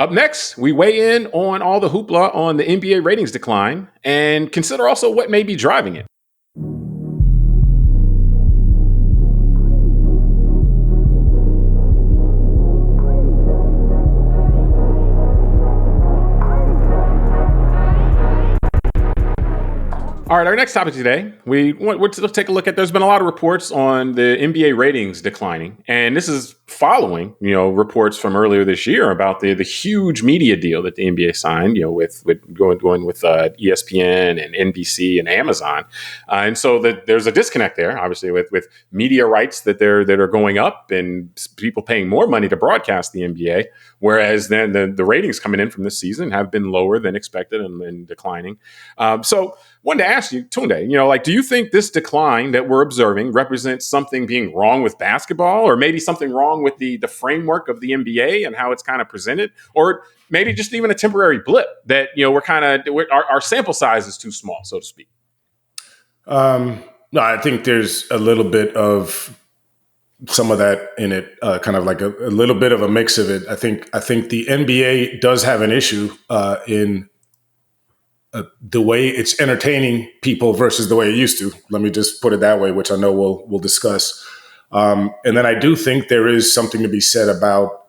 Up next, we weigh in on all the hoopla on the NBA ratings decline and consider also what may be driving it. All right, our next topic today, we're to take a look at, there's been a lot of reports on the NBA ratings declining. And this is following, reports from earlier this year about the huge media deal that the NBA signed, with going with ESPN and NBC and Amazon. And so there's a disconnect there, obviously, with media rights that are going up and people paying more money to broadcast the NBA, whereas then the ratings coming in from this season have been lower than expected and declining. So wanted to ask you, Tunde, do you think this decline that we're observing represents something being wrong with basketball, or maybe something wrong with the framework of the NBA and how it's kind of presented, or maybe just even a temporary blip that, our sample size is too small, so to speak? No, I think there's a little bit of some of that in it, kind of like a little bit of a mix of it. I think the NBA does have an issue in the way it's entertaining people versus the way it used to. Let me just put it that way, which I know we'll discuss. And then I do think there is something to be said about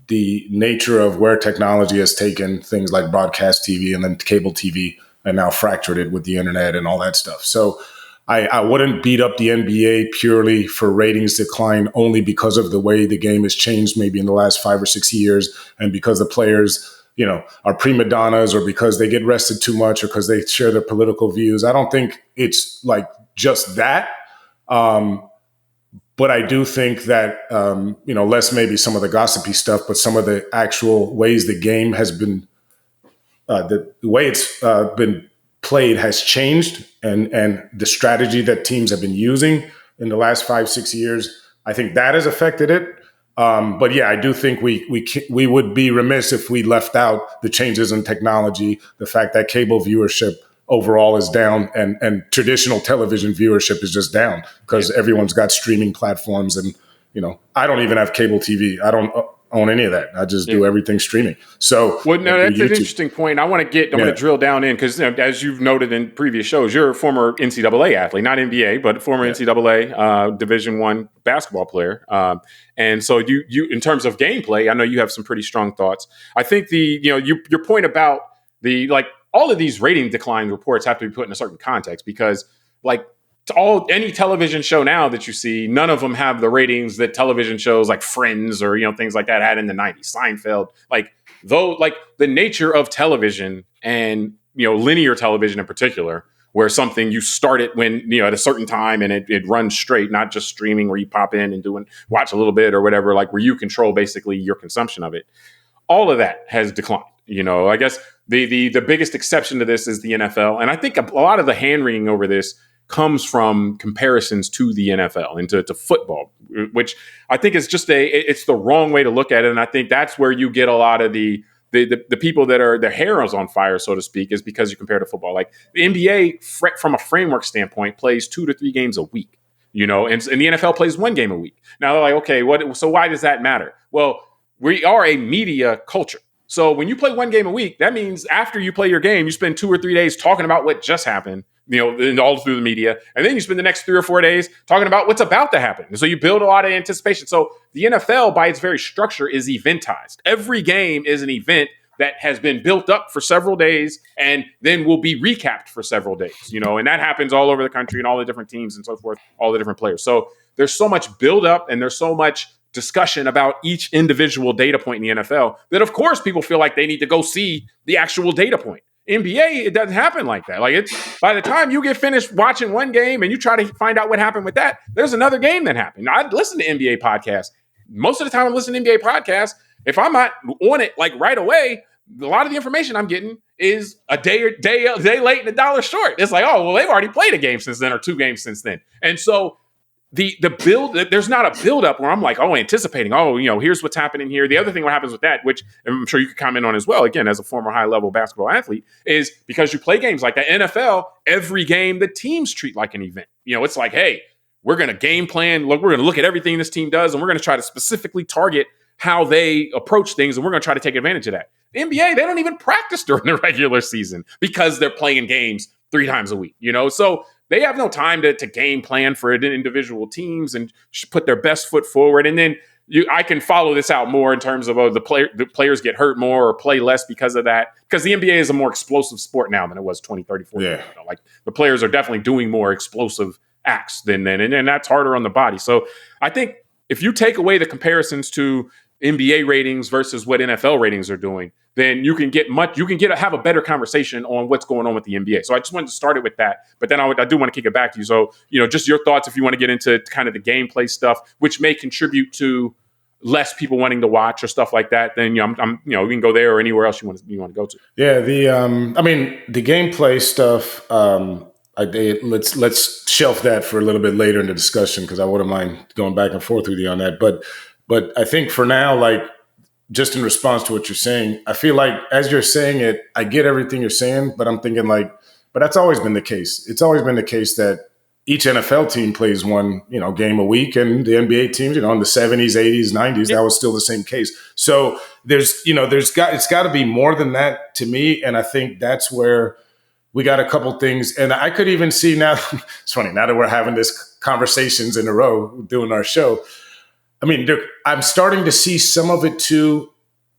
the nature of where technology has taken things like broadcast TV and then cable TV and now fractured it with the internet and all that stuff. So I wouldn't beat up the NBA purely for ratings decline only because of the way the game has changed maybe in the last 5 or 6 years, and because the players are prima donnas, or because they get rested too much, or because they share their political views. I don't think it's like just that. But I do think that, less maybe some of the gossipy stuff, but some of the actual ways the game has been, the way it's been played has changed, and the strategy that teams have been using in the last 5-6 years, I think that has affected it. But yeah, I do think we would be remiss if we left out the changes in technology, the fact that cable viewership overall is down, and traditional television viewership is just down because everyone's got streaming platforms. And, I don't even have cable TV. I don't own any of that. I just do everything streaming. So, well, no, that's an interesting point. I want to drill down in because, as you've noted in previous shows, you're a former NCAA athlete, not NBA, but former NCAA Division I basketball player. And so you, in terms of gameplay, I know you have some pretty strong thoughts. I think your point about all of these rating decline reports have to be put in a certain context, because any television show now that you see, none of them have the ratings that television shows like Friends or things like that had in the 90s, Seinfeld. The nature of television and linear television in particular, where something you start it when at a certain time and it runs straight, not just streaming where you pop in and watch a little bit or whatever, where you control basically your consumption of it. All of that has declined. I guess the biggest exception to this is the NFL, and I think a lot of the hand wringing over this comes from comparisons to the NFL and to football, which I think is just it's the wrong way to look at it. And I think that's where you get a lot of the people that are, their hair is on fire, so to speak, is because you compare to football. Like the NBA, from a framework standpoint, plays 2 to 3 games a week, and the NFL plays 1 game a week. Now they're like, okay, so why does that matter? Well, we are a media culture. So when you play 1 game a week, that means after you play your game, you spend 2 or 3 days talking about what just happened, all through the media. And then you spend the next 3 or 4 days talking about what's about to happen. And so you build a lot of anticipation. So the NFL, by its very structure, is eventized. Every game is an event that has been built up for several days and then will be recapped for several days, and that happens all over the country and all the different teams and so forth, all the different players. So there's so much build up and there's so much discussion about each individual data point in the NFL that, of course, people feel like they need to go see the actual data point. NBA, it doesn't happen like that. It's by the time you get finished watching 1 game and you try to find out what happened with that, there's another game that happened. I listen to NBA podcasts. Most of the time I'm listening to NBA podcasts. If I'm not on it right away, a lot of the information I'm getting is a day late and $1 short. It's like, oh, well, they've already played a game since then or 2 games since then. And so the build, there's not a build up where I'm like, anticipating, here's what's happening here. The other thing what happens with that, which I'm sure you could comment on as well, again, as a former high level basketball athlete, is because you play games like the NFL, every game the teams treat like an event. It's like, hey, we're going to game plan. Look, we're going to look at everything this team does, and we're going to try to specifically target how they approach things, and we're going to try to take advantage of that. The NBA, they don't even practice during the regular season because they're playing games 3 times a week, So they have no time to game plan for individual teams and put their best foot forward. And then I can follow this out more in terms of the players get hurt more or play less because of that. Because the NBA is a more explosive sport now than it was 20, 30, 40 years ago. Like the players are definitely doing more explosive acts than then, and that's harder on the body. So I think if you take away the comparisons to NBA ratings versus what NFL ratings are doing, then you can have a better conversation on what's going on with the NBA. So I just wanted to start it with that, but then I do want to kick it back to you. So, just your thoughts if you want to get into kind of the gameplay stuff, which may contribute to less people wanting to watch or stuff like that. Then, we can go there or anywhere else you want to go to. Yeah. The gameplay stuff, let's shelf that for a little bit later in the discussion, because I wouldn't mind going back and forth with you on that. But I think for now, like, just in response to what you're saying, I feel like as you're saying it, I get everything you're saying, but I'm thinking but that's always been the case. It's always been the case that each NFL team plays one, game a week, and the NBA teams, in the 70s, 80s, 90s, that was still the same case. So it's got to be more than that to me. And I think that's where we got a couple things. And I could even see now, it's funny, now that we're having this conversations in a row doing our show, I'm starting to see some of it too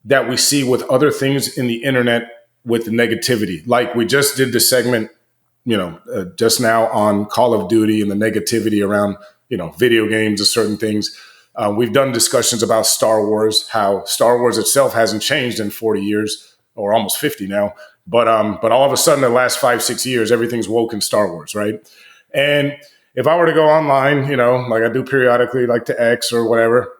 that we see with other things in the internet with the negativity. Like we just did the segment, just now on Call of Duty and the negativity around, video games and certain things. We've done discussions about Star Wars, how Star Wars itself hasn't changed in 40 years or almost 50 now. But all of a sudden, the last 5-6 years, everything's woke in Star Wars, right? And if I were to go online, like I do periodically, like to X or whatever,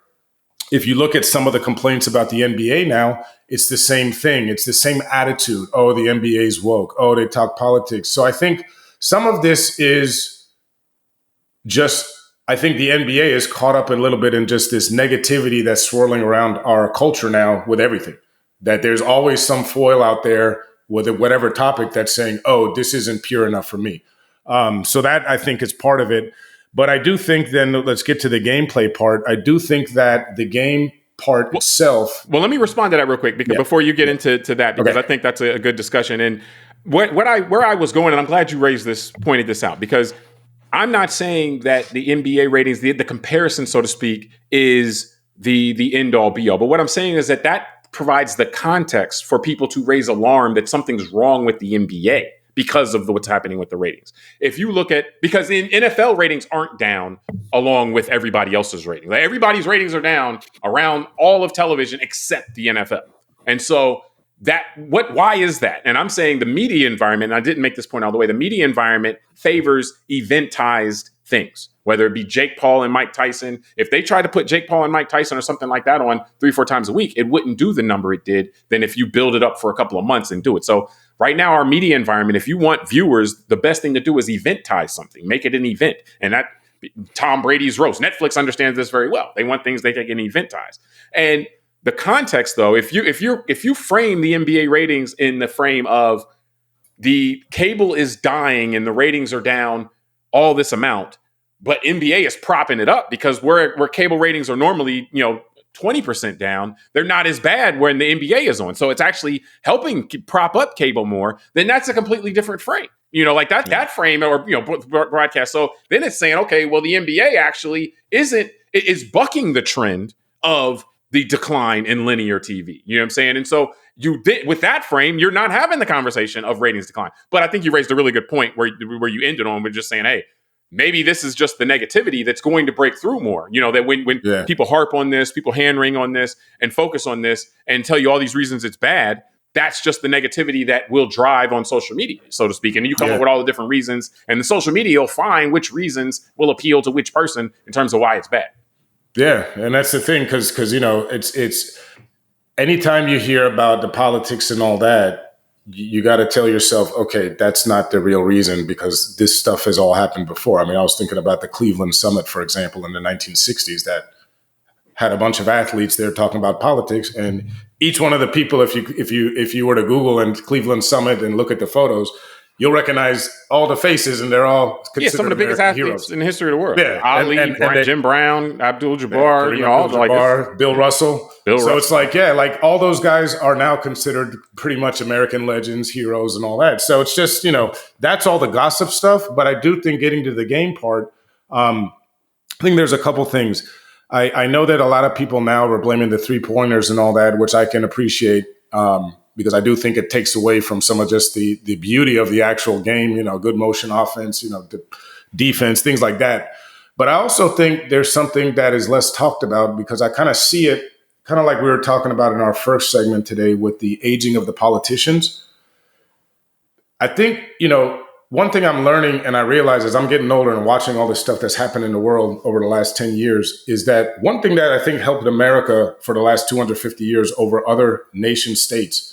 if you look at some of the complaints about the NBA now, it's the same thing. It's the same attitude. Oh, the NBA is woke. Oh, they talk politics. So I think some of this is I think the NBA is caught up a little bit in just this negativity that's swirling around our culture now with everything. That there's always some foil out there with whatever topic that's saying, oh, this isn't pure enough for me. So that I think is part of it. But I do think then, let's get to the gameplay part. I do think that the game part itself. Well, let me respond to that real quick before you get into that, because I think that's a good discussion. And where I was going, and I'm glad you pointed this out, because I'm not saying that the NBA ratings, the comparison, so to speak, is the end all be all. But what I'm saying is that provides the context for people to raise alarm that something's wrong with the NBA because of what's happening with the ratings. If you look because the NFL ratings aren't down along with everybody else's ratings. Like everybody's ratings are down around all of television except the NFL. And so why is that? And I'm saying the media environment, and I didn't make this point all the way, the media environment favors eventized things, whether it be Jake Paul and Mike Tyson. If they try to put Jake Paul and Mike Tyson or something like that on 3-4 times a week, it wouldn't do the number it did than if you build it up for a couple of months and do it. So right now, our media environment, if you want viewers, the best thing to do is eventize something, make it an event. And that Tom Brady's roast. Netflix understands this very well. They want things they can eventize. And the context, though, if you frame the NBA ratings in the frame of the cable is dying and the ratings are down all this amount, but NBA is propping it up because where cable ratings are normally 20% down, they're not as bad when the NBA is on. So it's actually helping prop up cable more. Then that's a completely different frame. That frame or broadcast. So then it's saying, okay, well, the NBA actually is bucking the trend of the decline in linear TV. You know what I'm saying? And so with that frame, you're not having the conversation of ratings decline. But I think you raised a really good point where you ended on with just saying, hey, maybe this is just the negativity that's going to break through more. That when people harp on this, people hand wring on this and focus on this and tell you all these reasons it's bad, that's just the negativity that will drive on social media, so to speak. And you come up with all the different reasons, and the social media will find which reasons will appeal to which person in terms of why it's bad. Yeah, and that's the thing, because it's anytime you hear about the politics and all that, you got to tell yourself, okay, that's not the real reason, because this stuff has all happened before. I was thinking about the Cleveland Summit, for example, in the 1960s that had a bunch of athletes there talking about politics, and each one of the people, if you were to Google and Cleveland Summit and look at the photos, you'll recognize all the faces, and they're all considered some of the biggest American athletes heroes in the history of the world. Yeah, Ali, and Jim Brown, Abdul-Jabbar, Kareem all the Abdul-Jabbar, Bill Russell. Bill So Russell. it's like, yeah, like all those guys are now considered pretty much American legends, heroes, and all that. So it's just, that's all the gossip stuff. But I do think getting to the game part, I think there's a couple things. I know that a lot of people now are blaming the 3-pointers and all that, which I can appreciate. Because I do think it takes away from some of just the beauty of the actual game, good motion offense, the defense, things like that. But I also think there's something that is less talked about because I kind of see it kind of like we were talking about in our first segment today with the aging of the politicians. I think, one thing I'm learning and I realize as I'm getting older and watching all this stuff that's happened in the world over the last 10 years is that one thing that I think helped America for the last 250 years over other nation states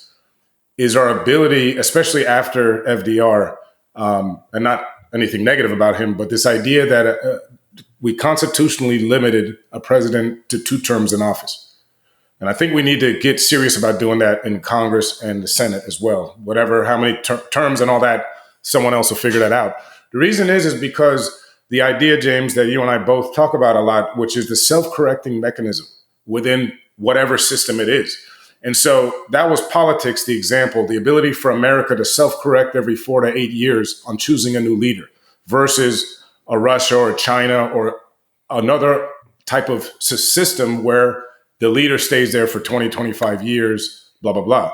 is our ability, especially after FDR, and not anything negative about him, but this idea that we constitutionally limited a president to 2 terms in office. And I think we need to get serious about doing that in Congress and the Senate as well. How many terms and all that, someone else will figure that out. The reason is because the idea, James, that you and I both talk about a lot, which is the self-correcting mechanism within whatever system it is. And so that was politics, the example, the ability for America to self-correct every 4 to 8 years on choosing a new leader versus a Russia or a China or another type of system where the leader stays there for 20, 25 years, blah, blah, blah.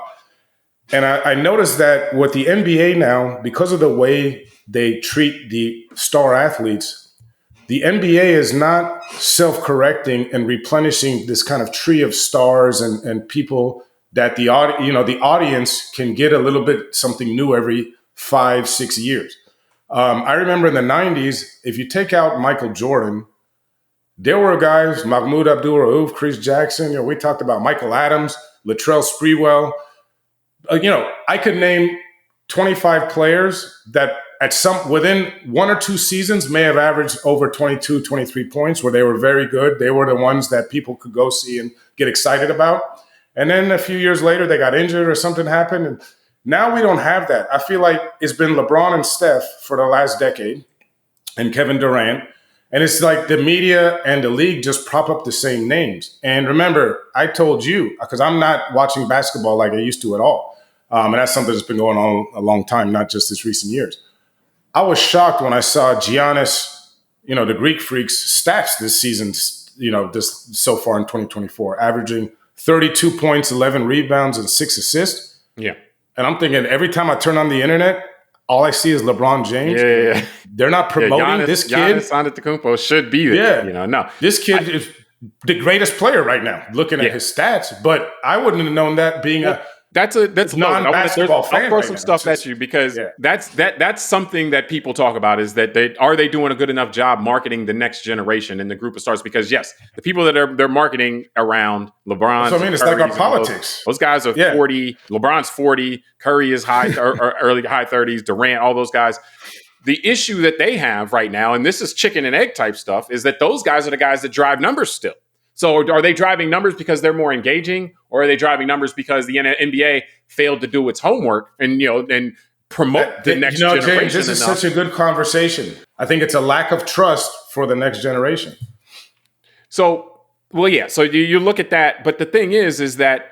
And I noticed that with the NBA now, because of the way they treat the star athletes, the NBA is not self-correcting and replenishing this kind of tree of stars and people that the audience can get a little bit something new every 5-6 years. I remember in the 90s, if you take out Michael Jordan, there were guys, Mahmoud Abdul-Rauf, Chris Jackson, we talked about Michael Adams, Latrell Sprewell. I could name 25 players that within 1 or 2 seasons may have averaged over 22, 23 points where they were very good. They were the ones that people could go see and get excited about. And then a few years later, they got injured or something happened. And now we don't have that. I feel like it's been LeBron and Steph for the last decade and Kevin Durant. And it's like the media and the league just prop up the same names. And remember, I told you, because I'm not watching basketball like I used to at all. And that's something that's been going on a long time, not just this recent years. I was shocked when I saw Giannis, the Greek Freak's stats this season, this so far in 2024, averaging 32 points, 11 rebounds, and 6 assists. Yeah. And I'm thinking every time I turn on the internet, all I see is LeBron James. Yeah. They're not promoting this kid. Giannis Antetokounmpo should be there. Yeah. No. This kid is the greatest player right now, looking at his stats. But I wouldn't have known that being that's non-basketball fan. I'll throw some stuff at you because that's something that people talk about is that are they doing a good enough job marketing the next generation and the group of stars? Because yes, the people that they're marketing around LeBron. So it's like our politics. Those guys are 40. LeBron's 40. Curry is high or early high 30s. Durant, all those guys. The issue that they have right now, and this is chicken and egg type stuff, is that those guys are the guys that drive numbers still. So are they driving numbers because they're more engaging, or are they driving numbers because the NBA failed to do its homework and promote the next generation? James, this is such a good conversation. I think it's a lack of trust for the next generation. So you look at that, but the thing is that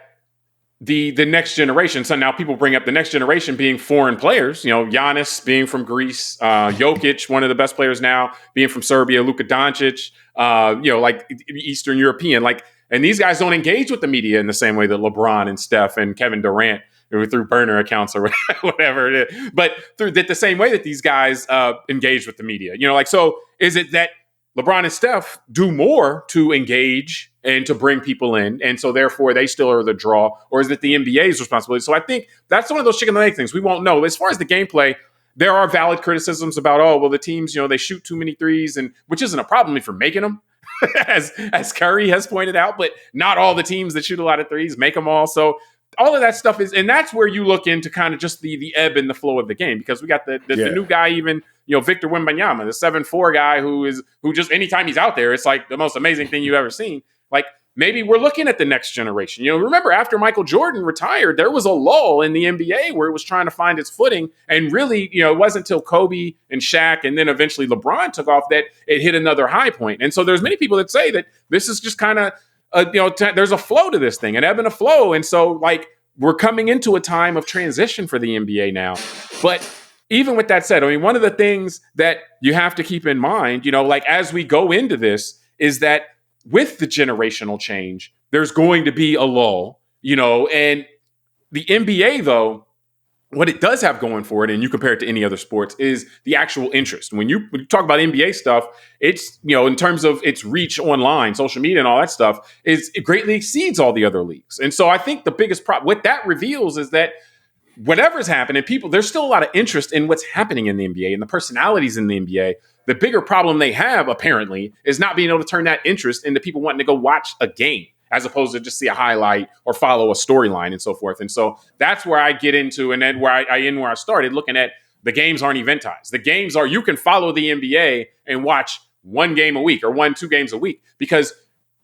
the next generation. So now people bring up the next generation being foreign players. Giannis being from Greece, Jokic, one of the best players now, being from Serbia, Luka Doncic. Like Eastern European, and these guys don't engage with the media in the same way that LeBron and Steph and Kevin Durant through burner accounts or whatever it is, but through the same way that these guys engage with the media. So is it that LeBron and Steph do more to engage and to bring people in, and so therefore they still are the draw, or is it the NBA's responsibility? So I think that's one of those chicken and egg things. We won't know. As far as the gameplay, there are valid criticisms about, the teams, they shoot too many threes, and which isn't a problem if you're making them, as Curry has pointed out, but not all the teams that shoot a lot of threes make them all. So all of that stuff is, and that's where you look into kind of just the ebb and the flow of the game, because we got the new guy, even, Victor Wembanyama, the 7'4" guy who just anytime he's out there, it's like the most amazing thing you've ever seen. Like maybe we're looking at the next generation. Remember after Michael Jordan retired, there was a lull in the NBA where it was trying to find its footing. And really, it wasn't until Kobe and Shaq and then eventually LeBron took off that it hit another high point. And so there's many people that say that this is just kind of, there's a flow to this thing, an ebb and a flow. And so like we're coming into a time of transition for the NBA now. But even with that said, I mean, one of the things that you have to keep in mind, like as we go into this, is that with the generational change, there's going to be a lull, and the NBA, though, what it does have going for it, and you compare it to any other sports, is the actual interest. When you talk about NBA stuff, it's, in terms of its reach online, social media and all that stuff, it greatly exceeds all the other leagues. And so I think the biggest problem, what that reveals is that whatever's happening, there's still a lot of interest in what's happening in the NBA and the personalities in the NBA. The bigger problem they have, apparently, is not being able to turn that interest into people wanting to go watch a game as opposed to just see a highlight or follow a storyline and so forth. And so that's where I get into, and then where I end where I started, looking at the games aren't eventized. The games are, you can follow the NBA and watch one game a week or 2 games a week, because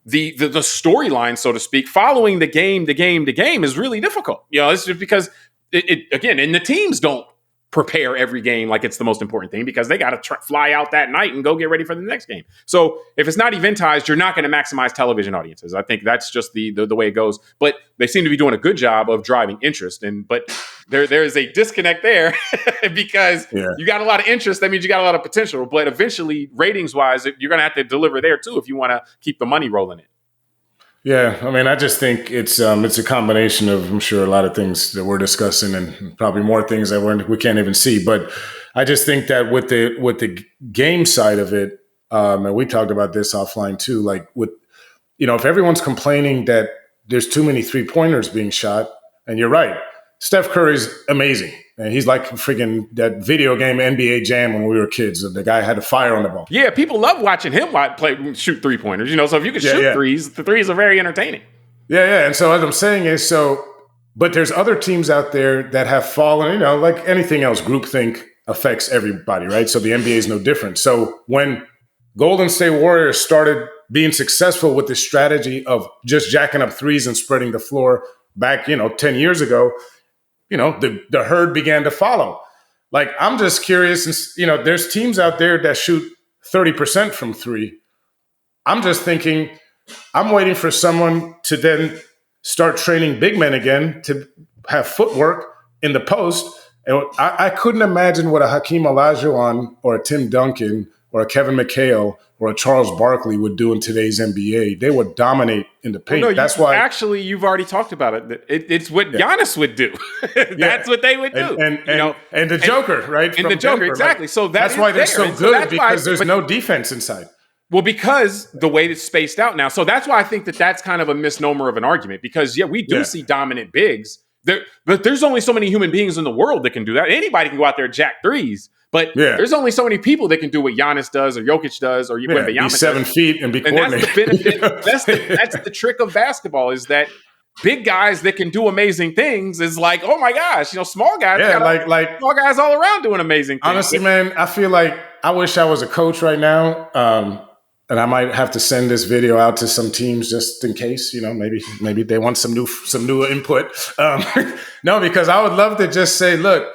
the storyline, so to speak, following the game is really difficult. It's just because again, and the teams don't prepare every game like it's the most important thing, because they got to fly out that night and go get ready for the next game. So if it's not eventized, you're not going to maximize television audiences. I think that's just the way it goes. But they seem to be doing a good job of driving interest. But there is a disconnect there because you got a lot of interest. That means you got a lot of potential. But eventually, ratings wise, you're going to have to deliver there too if you want to keep the money rolling in. Yeah, I mean, I just think it's a combination of, I'm sure, a lot of things that we're discussing and probably more things that we can't even see. But I just think that with the game side of it, and we talked about this offline too, like if everyone's complaining that there's too many 3-pointers being shot, and you're right, Steph Curry's amazing. And he's like freaking that video game NBA Jam when we were kids. The guy had a fire on the ball. Yeah, people love watching him shoot 3-pointers. So if you can shoot threes, the threes are very entertaining. Yeah. And so as I'm saying is, but there's other teams out there that have fallen, like anything else, groupthink affects everybody, right? So the NBA is no different. So when Golden State Warriors started being successful with this strategy of just jacking up threes and spreading the floor back, 10 years ago, the herd began to follow. Like, I'm just curious, there's teams out there that shoot 30% from 3. I'm just thinking, I'm waiting for someone to then start training big men again to have footwork in the post. And I couldn't imagine what a Hakeem Olajuwon or a Tim Duncan or a Kevin McHale or a Charles Barkley would do in today's NBA. They would dominate in the paint. Well, no, that's why. Actually, you've already talked about it. It's what Giannis would do. That's what they would do. And the Joker, right? And the Joker, Denver, exactly. So that's why they're so good, because there's no defense inside. Well, because the way it's spaced out now. So that's why I think that's kind of a misnomer of an argument, because, we do see dominant bigs. But there's only so many human beings in the world that can do that. Anybody can go out there and jack threes. But there's only so many people that can do what Giannis does or Jokic does or Wembanyama does. 7 feet and be coordinated. That's the benefit. That's the trick of basketball, is that big guys that can do amazing things is like, oh my gosh, small guys. Like small guys all around doing amazing things. Honestly, man, I feel like I wish I was a coach right now. And I might have to send this video out to some teams just in case, maybe they want some new input. No, because I would love to just say, look,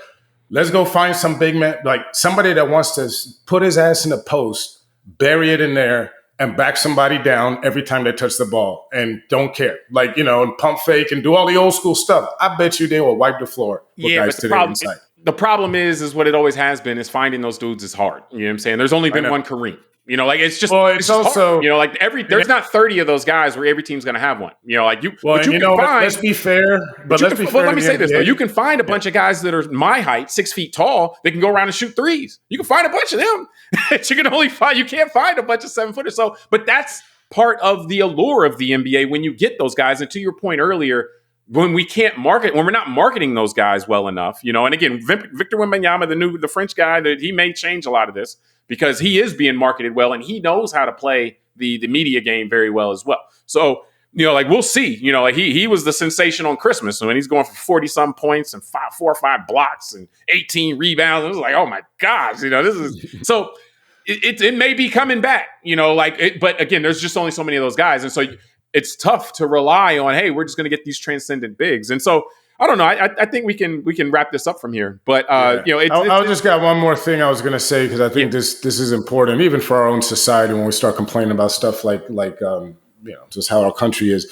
let's go find some big man, like somebody that wants to put his ass in a post, bury it in there, and back somebody down every time they touch the ball and don't care. Like, and pump fake and do all the old school stuff. I bet you they will wipe the floor with guys today inside. The problem is what it always has been, is finding those dudes is hard. You know what I'm saying? There's only been one Kareem. It's just, it's also hard. There's not 30 of those guys where every team's going to have one. Let's be fair. Let me say this though: you can find a bunch of guys that are my height, 6 feet tall, that can go around and shoot threes. You can find a bunch of them. You can't find a bunch of 7-footers. So, but that's part of the allure of the NBA when you get those guys. And to your point earlier, when we're not marketing those guys well enough, and again, Victor Wembanyama, the French guy, that he may change a lot of this, because he is being marketed well and he knows how to play the media game very well as well. So, we'll see. He was the sensation on Christmas when he's going for 40-some points and 4 or 5 blocks and 18 rebounds. It was like, oh my gosh, this is so. It may be coming back, but again, there's just only so many of those guys, and so it's tough to rely on, hey, we're just going to get these transcendent bigs. And so I don't know. I think we can wrap this up from here. But I just got one more thing I was going to say, because I think this is important, even for our own society, when we start complaining about stuff like just how our country is.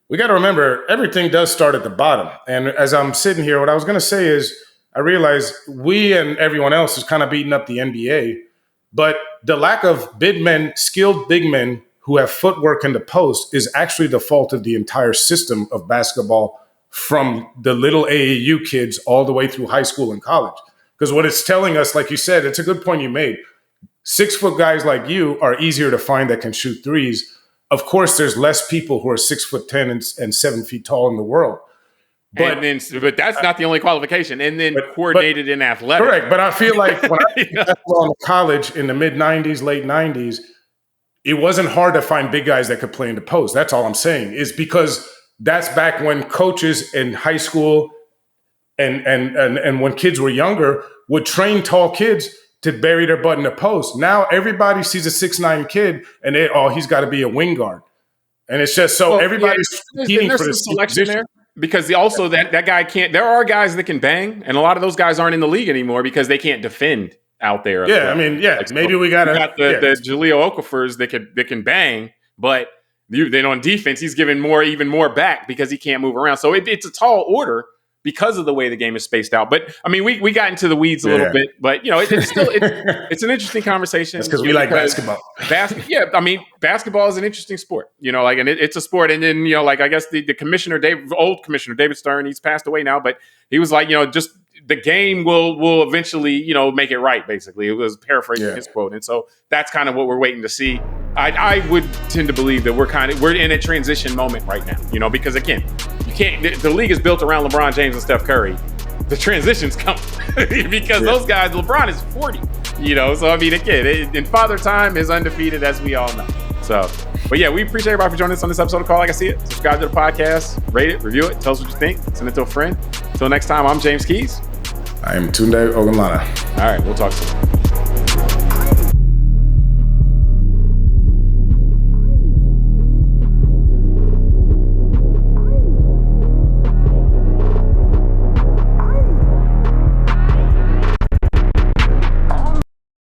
We got to remember, everything does start at the bottom. And as I'm sitting here, what I was going to say is, I realize we and everyone else is kind of beating up the NBA, but the lack of big men, skilled big men who have footwork in the post, is actually the fault of the entire system of basketball, from the little AAU kids all the way through high school and college. Because what it's telling us, like you said, it's a good point you made. 6 foot guys like you are easier to find that can shoot threes. Of course, there's less people who are 6'10" and 7 feet tall in the world. But that's not the only qualification. And then coordinated and athletic. Correct. But I feel like when I was in college in the mid 90s, late 90s, it wasn't hard to find big guys that could play in the post. That's all I'm saying, is because that's back when coaches in high school and when kids were younger would train tall kids to bury their butt in the post. Now everybody sees a 6'9" kid and he's got to be a wing guard. And it's just everybody's competing for this selection there. Because also that guy can't. There are guys that can bang, and a lot of those guys aren't in the league anymore because they can't defend out there. Yeah, I mean, maybe we got the Jahlil Okafors that can bang, but then on defense he's giving even more back because he can't move around. So it's a tall order because of the way the game is spaced out. But I mean, we got into the weeds a little bit, but it's still it's an interesting conveation. It's because we like basketball. I mean, basketball is an interesting sport, and it's a sport. And then, I guess the commissioner, old commissioner David Stern, he's passed away now, but he was like, just the game will eventually, make it right. Basically, it was paraphrasing his quote. And so that's kind of what we're waiting to see. I would tend to believe that we're in a transition moment right now, because again, the league is built around LeBron James and Steph Curry. The transitions come because those guys, LeBron is 40, so I mean, again, in Father Time is undefeated, as we all know. So, but yeah, we appreciate everybody for joining us on this episode of Call Like I See It. Subscribe to the podcast, rate it, review it, tell us what you think, send it to a friend. Until next time, I'm James Keys. I am Tunde Ogunlana. All right, we'll talk soon.